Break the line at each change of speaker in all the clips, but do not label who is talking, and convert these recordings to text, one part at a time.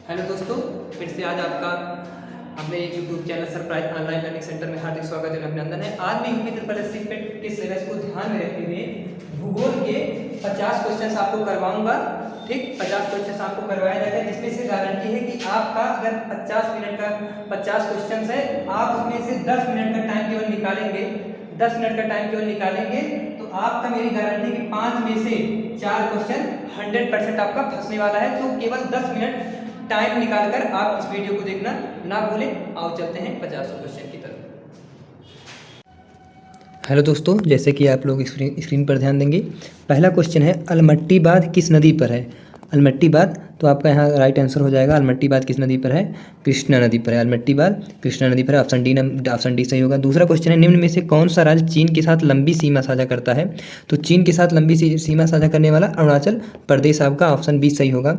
Hello दोस्तों, फिर से आज आपका अपने YouTube channel surprise online learning centre में हार्दिक स्वागत एवं अभिनंदन है। आज मैं यूपी ट्रिपल एससी के सिलेबस को ध्यान में रखते हुए भूगोल के 50 क्वेश्चन आपको करवाऊंगा। ठीक, 50 क्वेश्चन आपको करवाया जाएगा, जिसमें से गारंटी है कि आपका अगर 50 मिनट का 50 क्वेश्चन है, आप उसमें से 10 मिनट का टाइम केवल निकालेंगे, 10 मिनट का टाइम केवल निकालेंगे तो आपका मेरी गारंटी कि 5 में से 4 क्वेश्चन 100% आपका फंसने वाला है। तो केवल 10 मिनट टाइम निकालकर आप इस वीडियो को देखना ना भूलें। आओ चलते हैं 50 क्वेश्चन की तरफ। हेलो दोस्तों, जैसे कि आप लोग स्क्रीन पर ध्यान देंगे, पहला क्वेश्चन है अलमट्टी बांध किस नदी पर है। अलमट्टी बांध, तो आपका यहाँ राइट आंसर हो जाएगा अलमट्टी बांध किस नदी पर है, कृष्णा नदी पर है। अलमट्टी बांध कृष्णा नदी पर है, ऑप्शन डी सही होगा। दूसरा क्वेश्चन है निम्न में से कौन सा राज्य चीन के साथ लंबी सीमा साझा करता है। तो चीन के साथ लंबी सीमा साझा करने वाला अरुणाचल प्रदेश आपका, ऑप्शन बी सही होगा।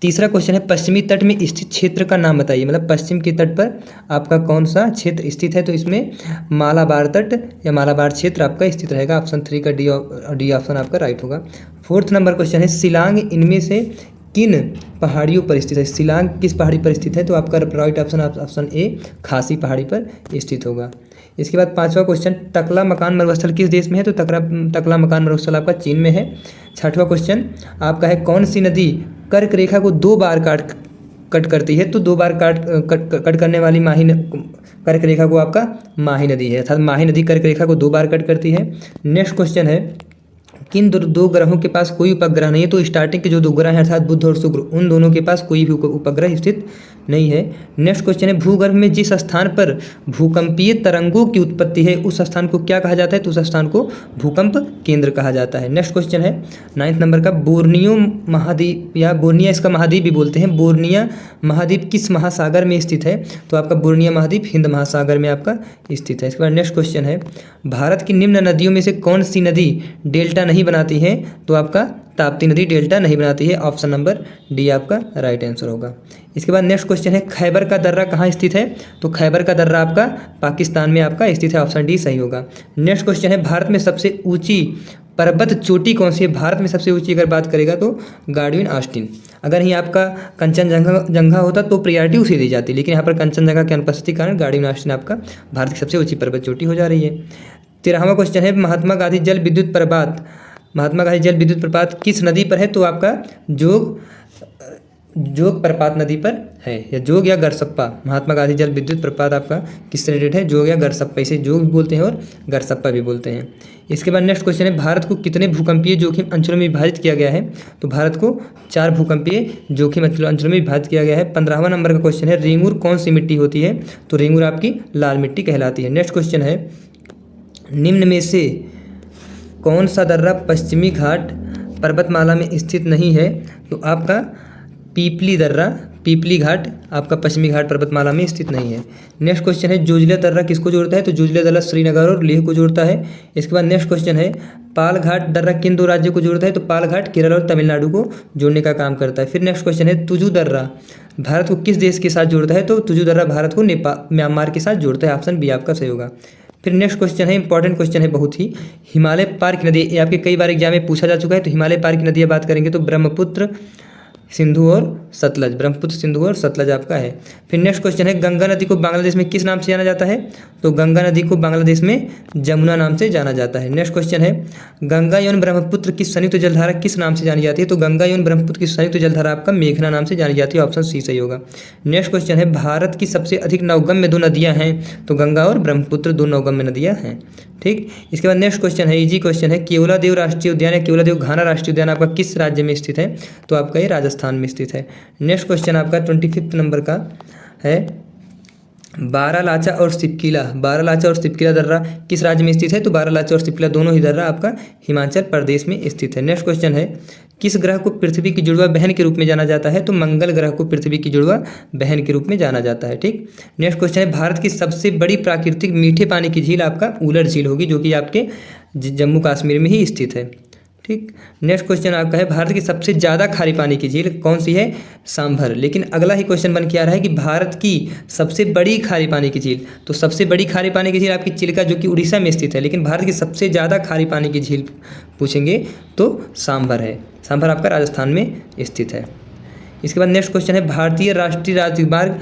तीसरा क्वेश्चन है पश्चिमी तट में स्थित क्षेत्र का नाम बताइए, मतलब पश्चिम के तट पर आपका कौन सा क्षेत्र स्थित है। तो इसमें मालाबार तट या मालाबार क्षेत्र आपका स्थित रहेगा, ऑप्शन 3 का डी ऑप्शन आपका राइट होगा। फोर्थ नंबर क्वेश्चन है शिलांग इनमें से किन पहाड़ियों पर स्थित है। शिलांग किस पहाड़ी पर स्थित है। तो आपका राइट ऑप्शन ऑप्शन ए खासी पहाड़ी पर स्थित होगा। इसके बाद पांचवा क्वेश्चन टकला मकान मरुस्थल किस देश में है। तो टकला मकान मरुस्थल आपका चीन में है। छठवां क्वेश्चन आपका है कौन सी नदी कर्क रेखा को 2 बार कट करती है। तो 2 बार कट करने वाली कर्क रेखा को आपका माही नदी है, अर्थात माही नदी कर्क रेखा को 2 बार कट करती है। नेक्स्ट क्वेश्चन है किन दो ग्रहों के पास कोई उपग्रह नहीं है। तो स्टार्टिंग के जो 2 ग्रह हैं अर्थात बुध और शुक्र, उन दोनों के पास कोई भी उपग्रह स्थित नहीं है। नेक्स्ट क्वेश्चन है भूगर्भ में जिस स्थान पर भूकंपीय तरंगों की उत्पत्ति है उस स्थान को क्या कहा जाता है। तो उस स्थान को भूकंप केंद्र कहा जाता है। नेक्स्ट क्वेश्चन है 9 नंबर का बोर्नियो महाद्वीप या बोर्निया इसका महाद्वीप भी बोलते हैं, बोर्निया महाद्वीप किस महासागर में स्थित है। तो आपका बोर्निया महाद्वीप हिंद महासागर में आपका स्थित है। इसके बाद नेक्स्ट क्वेश्चन है भारत की निम्न नदियों में से कौन सी नदी डेल्टा नहीं बनाती है। तो आपका ताप्ती नदी डेल्टा नहीं बनाती है, ऑप्शन नंबर डी आपका राइट आंसर होगा। इसके बाद नेक्स्ट क्वेश्चन है खैबर का दर्रा कहाँ स्थित है। तो खैबर का दर्रा आपका पाकिस्तान में आपका स्थित है, ऑप्शन डी सही होगा। नेक्स्ट क्वेश्चन है भारत में सबसे ऊंची पर्वत चोटी कौन सी है। भारत में सबसे ऊंची अगर बात करेगा तो गार्डविन ऑस्टिन। अगर ही आपका कंचनजंगा होता तो प्रायोरिटी उसे दी जाती, लेकिन यहाँ पर कंचनजंगा की अनुपस्थिति के कारण गार्डविन ऑस्टिन आपका भारत की सबसे ऊंची पर्वत चोटी हो जा रही है। 13वां क्वेश्चन है महात्मा गांधी जल विद्युत प्रपात किस नदी पर है। तो आपका जोग प्रपात नदी पर है, या जोग या गरसप्पा। महात्मा गांधी जल विद्युत प्रपात आपका किस रिलेटेड है, जोग या गरसप्पा। इसे जोग भी बोलते हैं और गरसप्पा भी बोलते हैं। इसके बाद नेक्स्ट क्वेश्चन है भारत को कितने भूकंपीय जोखिम अंचलों में विभाजित किया गया है। तो भारत को 4 भूकंपीय जोखिम अंचलों में विभाजित किया गया है। 15वां नंबर का क्वेश्चन है रेंगूर कौन सी मिट्टी होती है। तो रेंगूर आपकी लाल मिट्टी कहलाती है। नेक्स्ट क्वेश्चन है निम्न में से कौन सा दर्रा पश्चिमी घाट पर्वतमाला में स्थित नहीं है। तो आपका पीपली घाट आपका पश्चिमी घाट पर्वतमाला में स्थित नहीं है। नेक्स्ट क्वेश्चन है जोजिला दर्रा किसको जोड़ता है। तो जोजिला दर्रा श्रीनगर और लेह को जोड़ता है। इसके बाद नेक्स्ट क्वेश्चन है पाल घाट दर्रा किन 2 राज्यों को जोड़ता है। तो पाल घाट केरल और तमिलनाडु को जोड़ने का काम करता है। फिर नेक्स्ट क्वेश्चन है तुजू दर्रा भारत को किस देश के साथ जोड़ता है। तो तुजू दर्रा भारत को म्यांमार के साथ जोड़ता है, ऑप्शन बी आपका सही होगा। फिर नेक्स्ट क्वेश्चन है इंपॉर्टेंट क्वेश्चन है बहुत ही, हिमालय पार की नदी, ये आपके कई बार एग्जाम में पूछा जा चुका है। तो हिमालय पार की नदियाँ बात करेंगे तो ब्रह्मपुत्र सिंधु और सतलज, ब्रह्मपुत्र सिंधु और सतलज आपका है। फिर नेक्स्ट क्वेश्चन है गंगा नदी को बांग्लादेश में किस नाम से जाना जाता है। तो गंगा नदी को बांग्लादेश में जमुना नाम से जाना जाता है। नेक्स्ट क्वेश्चन है गंगा एवं ब्रह्मपुत्र की संयुक्त जलधारा किस नाम से जानी जाती है। तो गंगा एवं ब्रह्मपुत्र की संयुक्त जलधारा आपका मेघना नाम से जानी जाती है, ऑप्शन सी सही होगा। नेक्स्ट क्वेश्चन है भारत की सबसे अधिक नवगम्य 2 नदियाँ हैं। तो गंगा और ब्रह्मपुत्र 2 नवगम्य नदियाँ हैं। ठीक, इसके बाद नेक्स्ट क्वेश्चन है इजी क्वेश्चन है केवलादेव राष्ट्रीय उद्यान या केवलादेव घाना राष्ट्रीय उद्यान आपका किस राज्य में स्थित है। तो आपका ये राजस्थान में स्थित है। नेक्स्ट क्वेश्चन आपका 25 नंबर का है बारालाचा और सिपकिला दर्रा किस राज्य में स्थित है। तो बारालाचा और सिपकिला दोनों ही दर्रा आपका हिमाचल प्रदेश में स्थित है। नेक्स्ट क्वेश्चन है किस ग्रह को पृथ्वी की जुड़वा बहन के रूप में जाना जाता है। तो मंगल ग्रह को पृथ्वी की जुड़वा बहन के रूप में जाना जाता है। ठीक, नेक्स्ट क्वेश्चन है भारत की सबसे बड़ी प्राकृतिक मीठे पानी की झील आपका उलर झील होगी, जो कि आपके जम्मू कश्मीर में ही स्थित है। ठीक, नेक्स्ट क्वेश्चन आपका है भारत की सबसे ज़्यादा खारी पानी की झील कौन सी है। सांभर। लेकिन अगला ही क्वेश्चन बन के आ रहा है कि भारत की सबसे बड़ी खारी पानी की झील। तो सबसे बड़ी खारी पानी की झील आपकी चिल्का, जो कि उड़ीसा में स्थित है, लेकिन भारत की सबसे ज़्यादा खारी पानी की झील पूछेंगे तो सांभर है। सांभर आपका राजस्थान में स्थित है। इसके बाद नेक्स्ट क्वेश्चन है भारतीय राष्ट्रीय राजमार्ग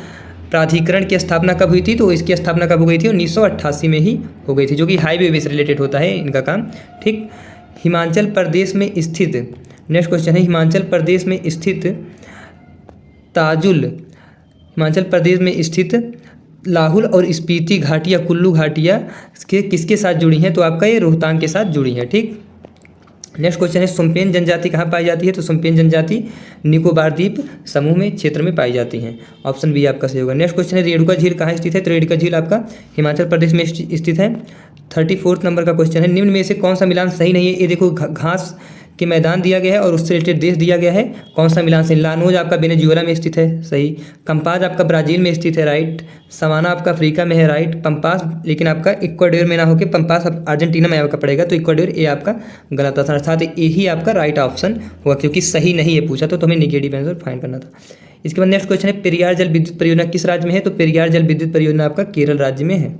प्राधिकरण की स्थापना कब हुई थी? तो इसकी स्थापना कब हो गई थी? 1988 में ही हो गई थी, जो कि हाईवे से रिलेटेड होता है इनका काम। ठीक। हिमाचल प्रदेश में स्थित, नेक्स्ट क्वेश्चन है हिमाचल प्रदेश में स्थित ताजुल, हिमाचल प्रदेश में स्थित लाहुल और स्पीति घाटियाँ, कुल्लू घाटियाँ किसके साथ जुड़ी हैं? तो आपका ये रोहतांग के साथ जुड़ी हैं। ठीक। नेक्स्ट क्वेश्चन है सुम्पेन जनजाति कहाँ पाई जाती है? तो सुम्पेन जनजाति निकोबार द्वीप समूह में क्षेत्र में पाई जाती हैं। ऑप्शन बी आपका सही होगा। नेक्स्ट क्वेश्चन है रेणुका झील कहाँ स्थित है? तो रेणुका झील आपका हिमाचल प्रदेश में स्थित है। 34 नंबर का क्वेश्चन है निम्न में से कौन सा मिलान सही नहीं है? ये देखो घास के मैदान दिया गया है और उससे रिलेटेड देश दिया गया है, कौन सा मिलान सही? लानोज आपका वेनेजुएला में स्थित है, सही। कंपाज आपका ब्राज़ील में स्थित है, राइट। सवाना आपका अफ्रीका में है, राइट। पंपास लेकिन आपका इक्वाडोर में ना होकर पंपास अर्जेंटीना में आपका पड़ेगा, तो इक्वाडोर ये आपका गलत था, अर्थात यही आपका राइट ऑप्शन हुआ, क्योंकि सही नहीं है पूछा तो हमें निगेटिव आंसर फाइंड करना था। इसके बाद नेक्स्ट क्वेश्चन है पेरियार जल विद्युत परियोजना किस राज्य में है? तो पेरियार जल विद्युत परियोजना आपका केरल राज्य में है।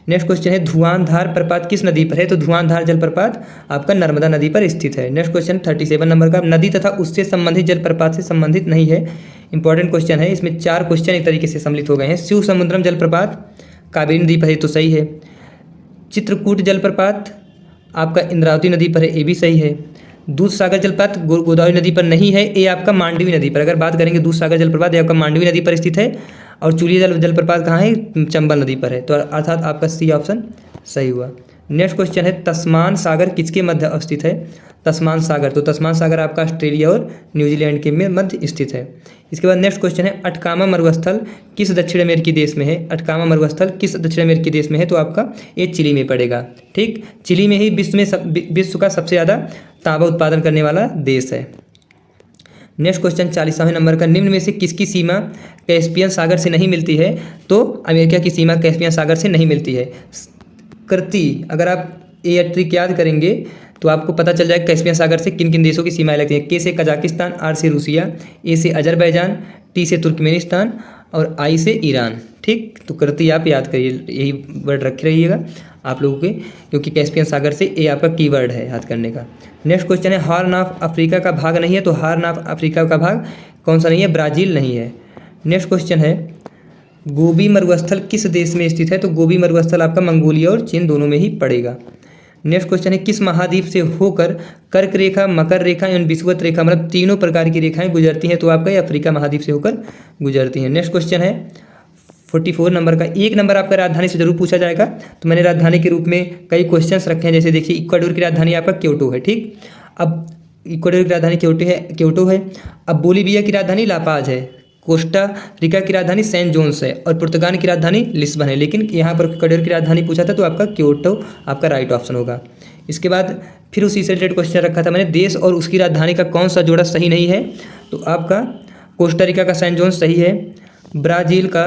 नेक्स्ट क्वेश्चन है धुआंधार प्रपात किस नदी पर है? तो धुआंधार जलप्रपात आपका नर्मदा नदी पर स्थित है। नेक्स्ट क्वेश्चन 37 नंबर का नदी तथा उससे संबंधित जलप्रपात से संबंधित नहीं है, इंपॉर्टेंट क्वेश्चन है। इसमें 4 क्वेश्चन एक तरीके से सम्मिलित हो गए हैं। शिव समुद्रम जलप्रपात कावेरी नदी पर है, तो सही है। चित्रकूट जलप्रपात आपका इंद्रावती नदी पर है, ये भी सही है। दूध सागर जलप्रपात गोदावरी नदी पर नहीं है, ये आपका मांडवी नदी पर, अगर बात करेंगे दूध सागर जलप्रपात ये आपका मांडवी नदी पर स्थित है। और चूलिया जलप्रपात कहाँ है? चंबल नदी पर है, तो अर्थात आपका सी ऑप्शन सही हुआ। नेक्स्ट क्वेश्चन है तस्मान सागर किसके मध्य अवस्थित है? तस्मान सागर, तो तस्मान सागर आपका ऑस्ट्रेलिया और न्यूजीलैंड के मध्य स्थित है। इसके बाद नेक्स्ट क्वेश्चन है अटकामा मरुस्थल किस दक्षिण अमेरिकी देश में है? अटकामा मरुस्थल किस दक्षिण अमेरिकी देश में है? तो आपका ये चिली में पड़ेगा। ठीक। चिली में ही विश्व का सबसे ज़्यादा तांबा उत्पादन करने वाला देश है। नेक्स्ट क्वेश्चन 40वें नंबर का निम्न में से किसकी सीमा कैस्पियन सागर से नहीं मिलती है? तो अमेरिका की सीमा कैस्पियन सागर से नहीं मिलती है। कृति, अगर आप ये ट्रिक याद करेंगे तो आपको पता चल जाएगा कैस्पियन सागर से किन किन देशों की सीमाएं लगती हैं। के से कजाकिस्तान, आर से रूसिया, ए से अजरबैजान, टी से तुर्कमेनिस्तान और आई से ईरान। ठीक। तो कृति आप याद करिए, यही वर्ड रखे रहिएगा आप लोगों के, क्योंकि कैस्पियन सागर से ये आपका कीवर्ड है याद करने का। नेक्स्ट क्वेश्चन है हॉर्न ऑफ अफ्रीका का भाग नहीं है, तो हॉर्न ऑफ अफ्रीका का भाग कौन सा नहीं है? ब्राज़ील नहीं है। नेक्स्ट क्वेश्चन है गोबी मरुस्थल किस देश में स्थित है? तो गोबी मरुस्थल आपका मंगोलिया और चीन दोनों में ही पड़ेगा। नेक्स्ट क्वेश्चन है किस महाद्वीप से होकर कर्क रेखा, मकर रेखा एवं विषुवत रेखा, मतलब तीनों प्रकार की रेखाएं गुजरती हैं? तो आपका ये अफ्रीका महाद्वीप से होकर गुजरती हैं। नेक्स्ट क्वेश्चन है 44 नंबर का, एक नंबर आपका राजधानी से जरूर पूछा जाएगा, तो मैंने राजधानी के रूप में कई क्वेश्चंस रखे हैं। जैसे देखिए इक्वाडोर की राजधानी आपका क्योटो है। ठीक। अब इक्वाडोर की राजधानी क्योटो है। अब बोलीविया की राजधानी लापाज है, कोस्टा रिका की राजधानी सेंट जोन्स है और पुर्तगाल की राजधानी लिस्बन है, लेकिन यहाँ पर इक्वाडोर की राजधानी पूछा था तो आपका क्योटो आपका राइट ऑप्शन होगा। इसके बाद फिर उसी से रिलेटेड क्वेश्चन रखा था मैंने, देश और उसकी राजधानी का कौन सा जोड़ा सही नहीं है? तो आपका कोस्टा रिका का सेंट जोन्स सही है, ब्राज़ील का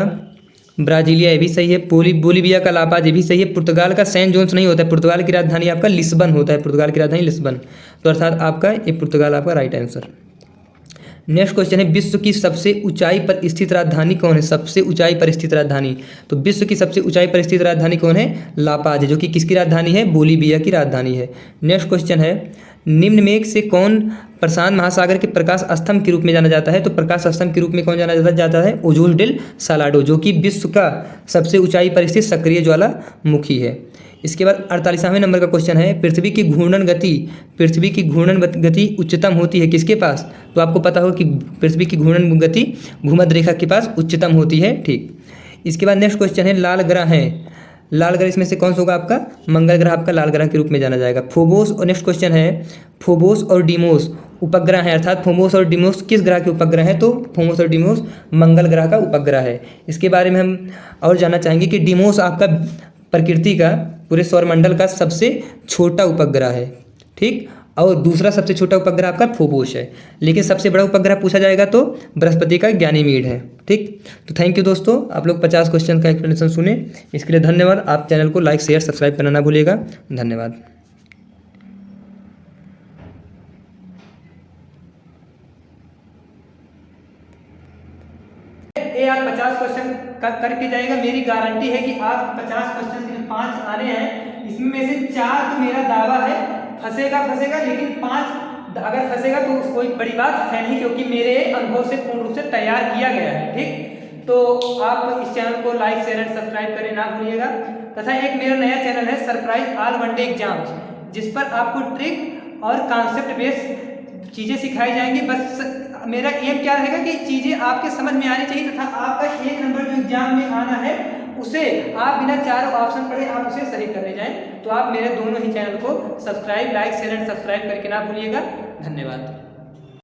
ब्राज़ीलिया ये भी सही है, बोलीविया का लापाज ये भी सही है, पुर्तगाल का सेंट जोन्स नहीं होता है, पुर्तगाल की राजधानी आपका लिस्बन होता है, पुर्तगाल की राजधानी लिस्बन, तो अर्थात आपका ये पुर्तगाल आपका राइट आंसर। नेक्स्ट क्वेश्चन है विश्व की सबसे ऊंचाई पर स्थित राजधानी कौन है? सबसे ऊंचाई पर स्थित राजधानी, तो विश्व की सबसे ऊंचाई पर स्थित राजधानी कौन है? लापाज, जो कि किसकी राजधानी है? बोलीविया की राजधानी है। नेक्स्ट क्वेश्चन है निम्न में से कौन प्रशांत महासागर के प्रकाश स्तंभ के रूप में जाना जाता है? तो प्रकाश स्तंभ के रूप में कौन जाना जाता है? ओजोस डेल सालाडो, जो कि विश्व का सबसे ऊंचाई पर स्थित सक्रिय ज्वालामुखी है। इसके बाद 48वें नंबर का क्वेश्चन है पृथ्वी की घूर्णन गति उच्चतम होती है किसके पास? तो आपको पता हो कि पृथ्वी की घूर्णन गति भूमध्य रेखा के पास उच्चतम होती है। ठीक। इसके बाद नेक्स्ट क्वेश्चन है लाल ग्रह है, लाल ग्रह इसमें से कौन सा होगा? आपका मंगल ग्रह आपका लाल ग्रह के रूप में जाना जाएगा। फोबोस, और नेक्स्ट क्वेश्चन है फोबोस और डीमोस उपग्रह है, अर्थात फोबोस और डीमोस किस ग्रह के उपग्रह है? तो फोबोस और डीमोस मंगल ग्रह का उपग्रह है। इसके बारे में हम और जानना चाहेंगे कि डीमोस आपका प्रकृति का पूरे सौरमंडल का सबसे छोटा उपग्रह है। ठीक। और दूसरा सबसे छोटा उपग्रह आपका फोबोस है, लेकिन सबसे बड़ा उपग्रह पूछा जाएगा तो बृहस्पति का गैनीमीड है। ठीक। तो थैंक यू दोस्तों, आप लोग 50 क्वेश्चन का एक्सप्लेनेशन सुने, इसके लिए धन्यवाद। आप चैनल को लाइक शेयर सब्सक्राइब करना ना भूलिएगा। धन्यवाद। ये आप 50 क्वेश्चन करके जाएगा, मेरी गारंटी है कि आप 50 क्वेश्चन के 5 आने हैं, इसमें से 4 तो मेरा दावा है फंसेगा, लेकिन 5 अगर फंसेगा तो कोई बड़ी बात है नहीं, क्योंकि मेरे अनुभव से पूर्ण रूप से तैयार किया गया है। ठीक, तो आप इस चैनल को लाइक शेयर एंड सब्सक्राइब करें ना भूलिएगा। तथा एक मेरा नया चैनल है सरप्राइज ऑल वनडे एग्जाम्स, जिस पर आपको ट्रिक और कॉन्सेप्ट बेस्ड चीज़ें सिखाई जाएंगी। बस मेरा एम क्या रहेगा कि चीज़ें आपके समझ में आनी चाहिए, तथा आपका 1 नंबर जो एग्जाम में आना है उसे आप बिना 4 ऑप्शन पढ़े आप उसे सही करने जाएं। तो आप मेरे दोनों ही चैनल को subscribe, like share and subscribe करके ना भूलिएगा। धन्यवाद।